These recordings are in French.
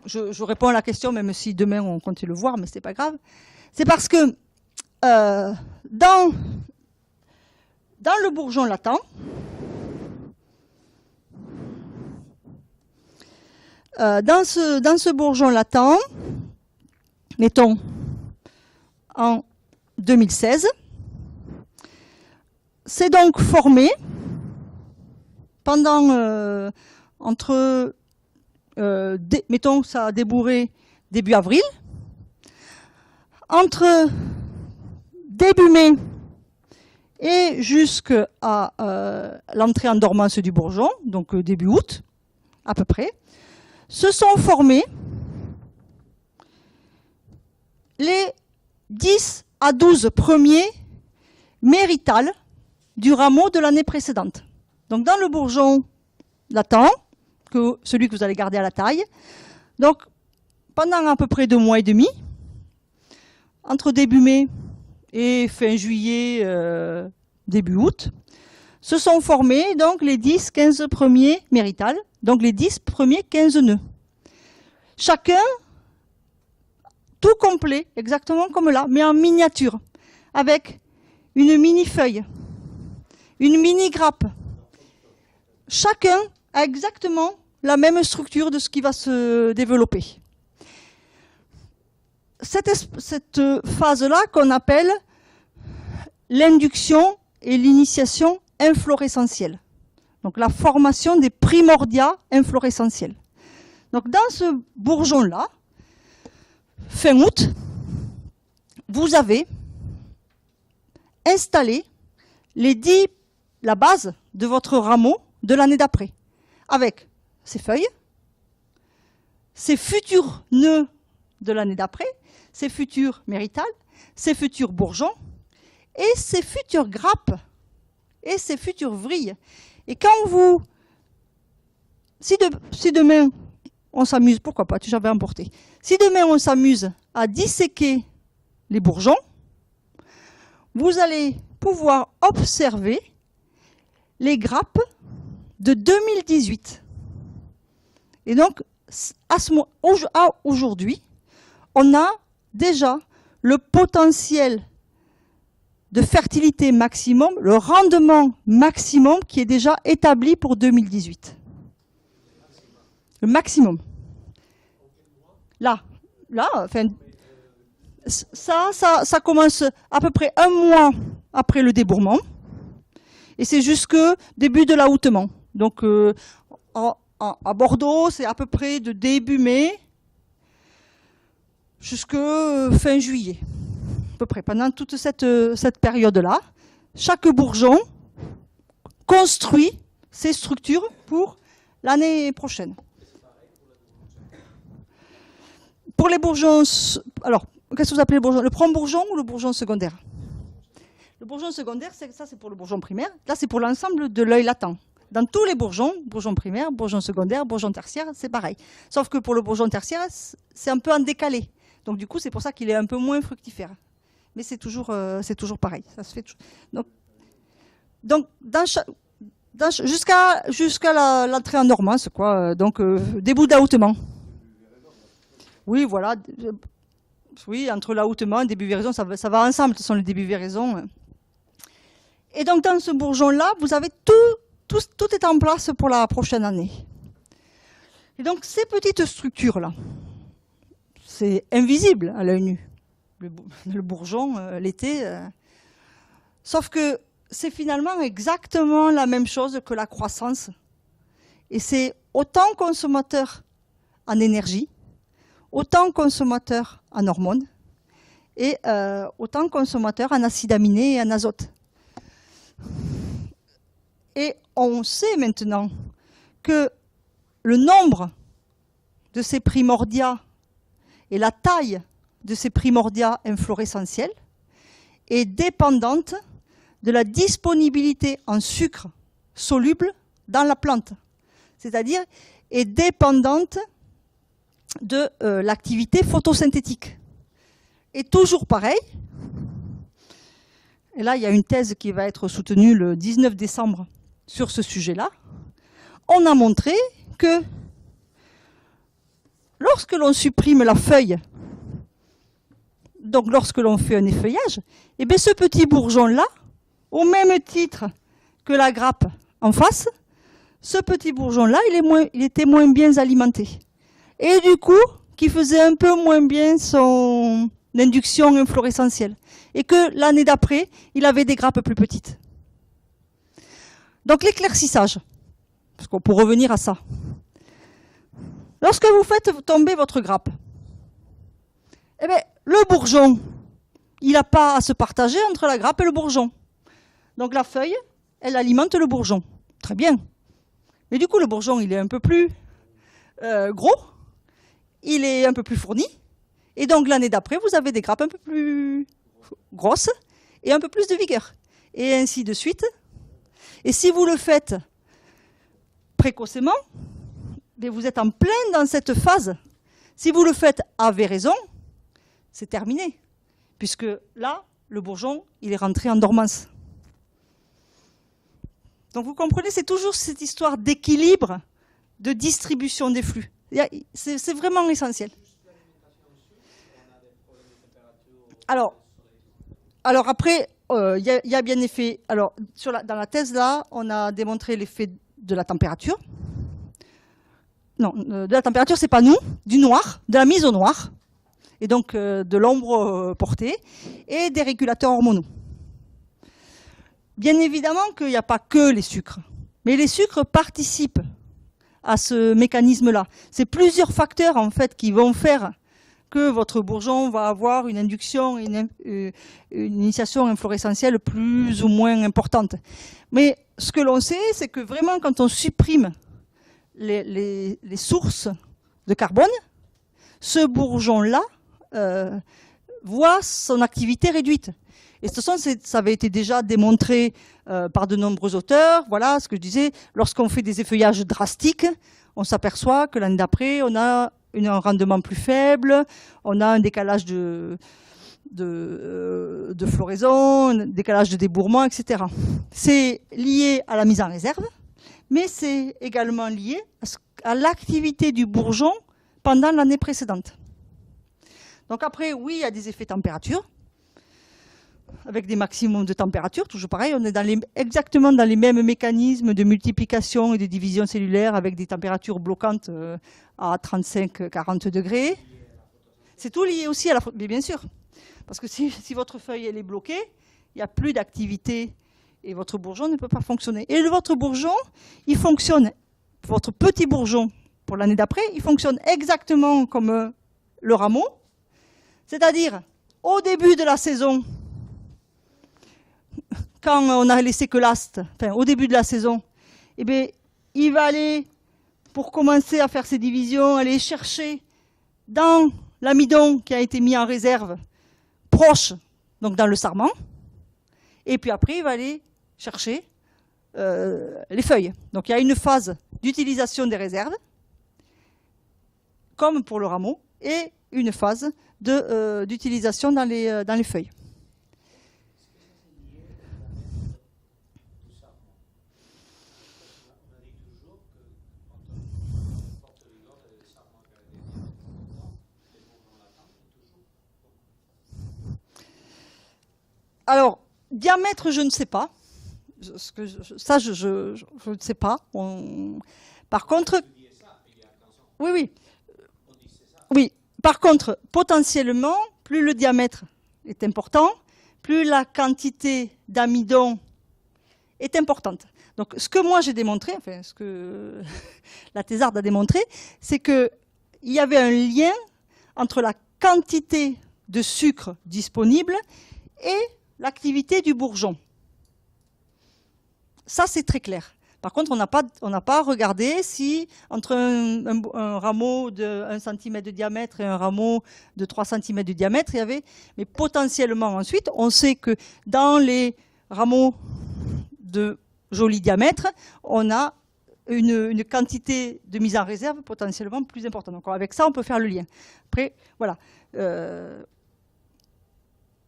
je réponds à la question, même si demain on compte le voir, mais c'est pas grave. C'est parce que dans le bourgeon latent, dans ce bourgeon latent, mettons en 2016, c'est donc formé pendant mettons ça a débourré début avril, entre début mai et jusqu'à l'entrée en dormance du bourgeon, donc début août à peu près, se sont formés les 10 à 12 premiers méritales du rameau de l'année précédente. Donc dans le bourgeon latent, celui que vous allez garder à la taille, donc pendant à peu près 2 mois et demi, entre début mai et fin juillet, début août, se sont formés donc les 10-15 premiers méritales, donc les 10 premiers 15 nœuds. Chacun, tout complet, exactement comme là, mais en miniature, avec une mini-feuille, une mini-grappe. Chacun a exactement la même structure de ce qui va se développer. Cette phase-là qu'on appelle l'induction et l'initiation inflorescentielle. Donc la formation des primordia inflorescentiels. Donc dans ce bourgeon-là, fin août, vous avez installé la base de votre rameau de l'année d'après, avec ses feuilles, ses futurs nœuds de l'année d'après, ses futurs méritales, ses futurs bourgeons, et ses futures grappes, et ses futures vrilles. Et quand si demain on s'amuse, pourquoi pas, j'avais emporté, si demain on s'amuse à disséquer les bourgeons, vous allez pouvoir observer les grappes de 2018. Et donc, aujourd'hui, on a déjà le potentiel de fertilité maximum, le rendement maximum qui est déjà établi pour 2018. Le maximum. Là, enfin, ça commence à peu près 1 mois après le débourrement, et c'est jusque début de l'aoutement. Donc, à Bordeaux, c'est à peu près de début mai jusque fin juillet. À peu près, pendant toute cette période-là, chaque bourgeon construit ses structures pour l'année prochaine. Pour les bourgeons, alors, qu'est-ce que vous appelez le bourgeon? Le prompt-bourgeon ou le bourgeon secondaire? Le bourgeon secondaire, ça c'est pour le bourgeon primaire. Là, c'est pour l'ensemble de l'œil latent. Dans tous les bourgeons, bourgeon primaire, bourgeon secondaire, bourgeon tertiaire, c'est pareil. Sauf que pour le bourgeon tertiaire, c'est un peu en décalé. Donc du coup, c'est pour ça qu'il est un peu moins fructifère. Mais c'est toujours pareil. Ça se fait toujours. Donc jusqu'à l'entrée en dormance, quoi. Donc début d'aoutement. Oui, voilà. Oui, entre l'aoutement et début véraison, ça va ensemble. Ce sont les débuts véraison. Et donc dans ce bourgeon-là, vous avez tout est en place pour la prochaine année. Et donc ces petites structures-là, c'est invisible à l'œil nu. Le bourgeon, l'été. Sauf que c'est finalement exactement la même chose que la croissance. Et c'est autant consommateur en énergie, autant consommateur en hormones, et autant consommateur en acides aminés et en azote. Et on sait maintenant que le nombre de ces primordia et la taille de ces primordia inflorescentiels est dépendante de la disponibilité en sucre soluble dans la plante. C'est-à-dire est dépendante de l'activité photosynthétique. Et toujours pareil, et là il y a une thèse qui va être soutenue le 19 décembre sur ce sujet-là, on a montré que lorsque l'on supprime la feuille, donc lorsque l'on fait un effeuillage, eh bien ce petit bourgeon-là, au même titre que la grappe en face, ce petit bourgeon-là, il était moins bien alimenté. Et du coup, qui faisait un peu moins bien son induction inflorescentielle. Et que l'année d'après, il avait des grappes plus petites. Donc l'éclaircissage, pour revenir à ça. Lorsque vous faites tomber votre grappe, eh bien, le bourgeon, il n'a pas à se partager entre la grappe et le bourgeon. Donc la feuille, elle alimente le bourgeon. Très bien. Mais du coup, le bourgeon, il est un peu plus gros, il est un peu plus fourni. Et donc l'année d'après, vous avez des grappes un peu plus grosses et un peu plus de vigueur. Et ainsi de suite. Et si vous le faites précocement, vous êtes en plein dans cette phase. Si vous le faites à véraison, c'est terminé. Puisque là, le bourgeon, il est rentré en dormance. Donc vous comprenez, c'est toujours cette histoire d'équilibre, de distribution des flux. C'est vraiment essentiel. Alors après, il y a bien effet. Alors, dans la thèse là, on a démontré l'effet de la température. Non, de la température, c'est pas nous, du noir, de la mise au noir, et donc de l'ombre portée, et des régulateurs hormonaux. Bien évidemment qu'il n'y a pas que les sucres, mais les sucres participent à ce mécanisme-là. C'est plusieurs facteurs en fait qui vont faire que votre bourgeon va avoir une induction, une initiation inflorescentielle plus ou moins importante. Mais ce que l'on sait, c'est que vraiment quand on supprime les sources de carbone, ce bourgeon-là voit son activité réduite. Et de toute façon, ça avait été déjà démontré par de nombreux auteurs. Voilà ce que je disais, lorsqu'on fait des effeuillages drastiques, on s'aperçoit que l'année d'après, on a un rendement plus faible, on a un décalage de floraison, un décalage de débourrement, etc. C'est lié à la mise en réserve, mais c'est également lié à l'activité du bourgeon pendant l'année précédente. Donc après, oui, il y a des effets température, avec des maximums de température, toujours pareil, on est exactement dans les mêmes mécanismes de multiplication et de division cellulaire avec des températures bloquantes à 35-40 degrés. C'est tout lié aussi à la... Mais bien sûr, parce que si votre feuille elle est bloquée, il n'y a plus d'activité et votre bourgeon ne peut pas fonctionner. Et votre bourgeon, il fonctionne, votre petit bourgeon, pour l'année d'après, il fonctionne exactement comme le rameau, c'est-à-dire au début de la saison, quand on a laissé que l'aste, enfin au début de la saison, eh bien, il va aller, pour commencer à faire ses divisions, aller chercher dans l'amidon qui a été mis en réserve, proche, donc dans le sarment, et puis après il va aller chercher les feuilles. Donc il y a une phase d'utilisation des réserves, comme pour le rameau, et une phase d'utilisation dans les feuilles. Alors, diamètre, je ne sais pas. Ça, je ne sais pas. Par contre, oui. Oui. Par contre, potentiellement, plus le diamètre est important, plus la quantité d'amidon est importante. Donc, ce que moi j'ai démontré, enfin, ce que la thésarde a démontré, c'est qu'il y avait un lien entre la quantité de sucre disponible et l'activité du bourgeon. Ça, c'est très clair. Par contre, on n'a pas regardé si entre un rameau de 1 cm de diamètre et un rameau de 3 cm de diamètre, il y avait... Mais potentiellement, ensuite, on sait que dans les rameaux de joli diamètre, on a une quantité de mise en réserve potentiellement plus importante. Donc avec ça, on peut faire le lien. Après, voilà.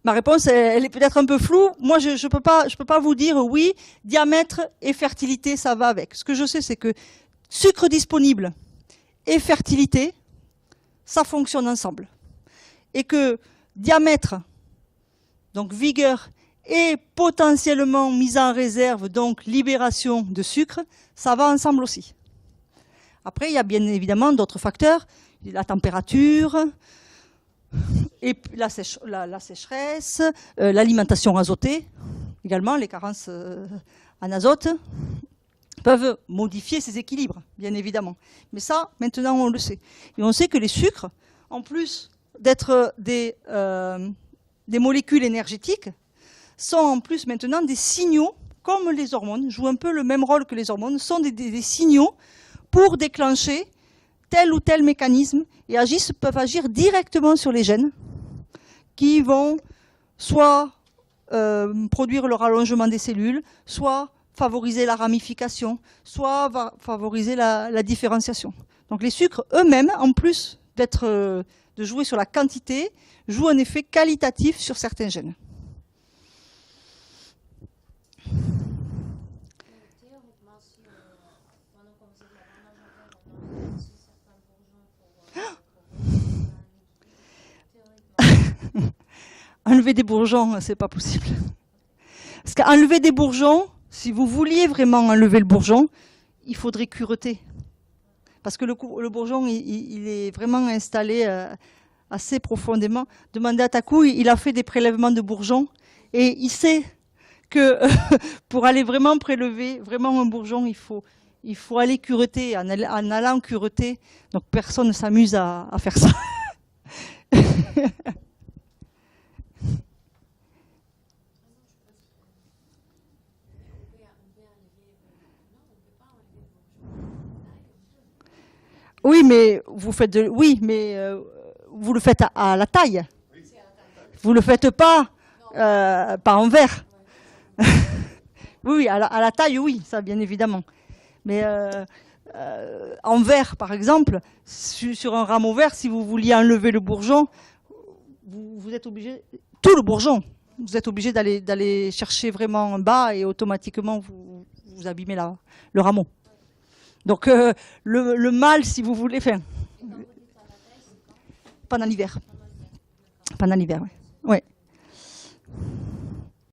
Ma réponse, elle est peut-être un peu floue. Moi, je peux pas vous dire oui, diamètre et fertilité, ça va avec. Ce que je sais, c'est que sucre disponible et fertilité, ça fonctionne ensemble. Et que diamètre, donc vigueur, et potentiellement mise en réserve, donc libération de sucre, ça va ensemble aussi. Après, il y a bien évidemment d'autres facteurs, la température, et la sécheresse, l'alimentation azotée, également les carences en azote, peuvent modifier ces équilibres, bien évidemment. Mais ça, maintenant, on le sait. Et on sait que les sucres, en plus d'être des molécules énergétiques, sont en plus maintenant des signaux, comme les hormones, jouent un peu le même rôle que les hormones, sont des signaux pour déclencher tel ou tel mécanisme et peuvent agir directement sur les gènes qui vont soit produire le rallongement des cellules, soit favoriser la ramification, soit favoriser la différenciation. Donc les sucres eux-mêmes, en plus de jouer sur la quantité, jouent un effet qualitatif sur certains gènes. Théoriquement, si pendant qu'on faisait de l'apanage en verre, on a aussi certains bourgeons pour Enlever des bourgeons, c'est pas possible. Parce qu'enlever des bourgeons, si vous vouliez vraiment enlever le bourgeon, il faudrait cureter. Parce que le bourgeon, il est vraiment installé assez profondément. Demandez à Takou, il a fait des prélèvements de bourgeons et il sait que pour aller vraiment prélever vraiment un bourgeon, il faut aller cureter. En allant cureter, donc personne ne s'amuse à faire ça. Oui, mais vous faites vous le faites à la taille. Vous le faites pas en verre. Oui, à la taille, oui, ça bien évidemment. Mais en verre, par exemple, sur un rameau vert, si vous vouliez enlever le bourgeon, vous êtes obligé, tout le bourgeon, vous êtes obligé d'aller chercher vraiment bas et automatiquement vous abîmez le rameau. Donc le mâle, si vous voulez, pendant l'hiver. Pendant l'hiver, oui. Ouais.